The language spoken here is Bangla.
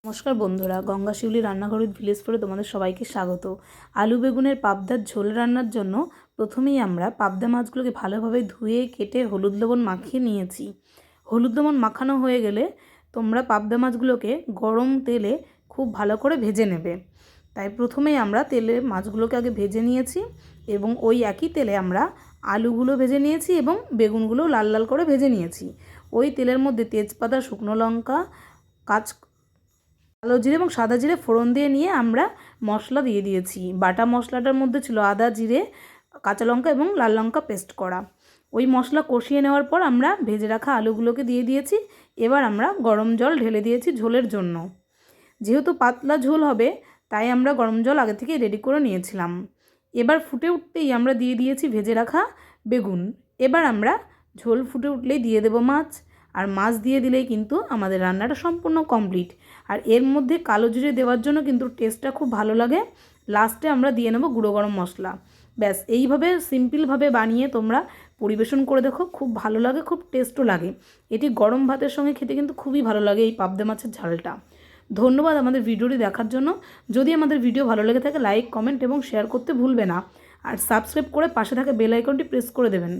নমস্কার বন্ধুরা, গঙ্গা শিউলি রান্নাঘর উইথ ভিলেজ ফুডে তোমাদের সবাইকে স্বাগত। আলু বেগুনের পাবদার ঝোল রান্নার জন্য প্রথমেই আমরা পাবদা মাছগুলোকে ভালোভাবে ধুয়ে কেটে হলুদ লবণ মাখিয়ে নিয়েছি। হলুদ লবণ মাখানো হয়ে গেলে তোমরা পাবদা মাছগুলোকে গরম তেলে খুব ভালো করে ভেজে নেবে। তাই প্রথমেই আমরা তেলে মাছগুলোকে আগে ভেজে নিয়েছি এবং ওই একই তেলে আমরা আলুগুলো ভেজে নিয়েছি এবং বেগুনগুলো লাল লাল করে ভেজে নিয়েছি। ওই তেলের মধ্যে তেজপাতা, শুকনো লঙ্কা, কালো জিরে এবং সাদা জিরে ফোড়ন দিয়ে নিয়ে আমরা মশলা দিয়ে দিয়েছি। বাটা মশলাটার মধ্যে ছিল আদা, জিরে, কাঁচা লঙ্কা এবং লাল লঙ্কা পেস্ট করা। ওই মশলা কষিয়ে নেওয়ার পর আমরা ভেজে রাখা আলুগুলোকে দিয়ে দিয়েছি। এবার আমরা গরম জল ঢেলে দিয়েছি ঝোলের জন্য। যেহেতু পাতলা ঝোল হবে তাই আমরা গরম জল আগে থেকে রেডি করে নিয়েছিলাম। এবার ফুটে উঠতেই আমরা দিয়ে দিয়েছি ভেজে রাখা বেগুন। এবার আমরা ঝোল ফুটে উঠলেই দিয়ে দেব মাছ, আর মাছ দিয়ে দিলেই কিন্তু আমাদের রান্নাটা সম্পূর্ণ কমপ্লিট। আর এর মধ্যে কালো জিরে দেওয়ার জন্য কিন্তু টেস্টটা খুব ভালো লাগে। লাস্টে আমরা দিয়ে নেব গুঁড়ো গরম মশলা। ব্যাস, এইভাবে সিম্পলভাবে বানিয়ে তোমরা পরিবেশন করে দেখো, খুব ভালো লাগে, খুব টেস্টও লাগে। এটি গরম ভাতের সঙ্গে খেতে কিন্তু খুবই ভালো লাগে এই পাবদা মাছের ঝালটা। ধন্যবাদ আমাদের ভিডিওটি দেখার জন্য। যদি আমাদের ভিডিও ভালো লেগে থাকে লাইক, কমেন্ট এবং শেয়ার করতে ভুলবে না। আর সাবস্ক্রাইব করে পাশে থাকা বেল আইকনটি প্রেস করে দেবেন।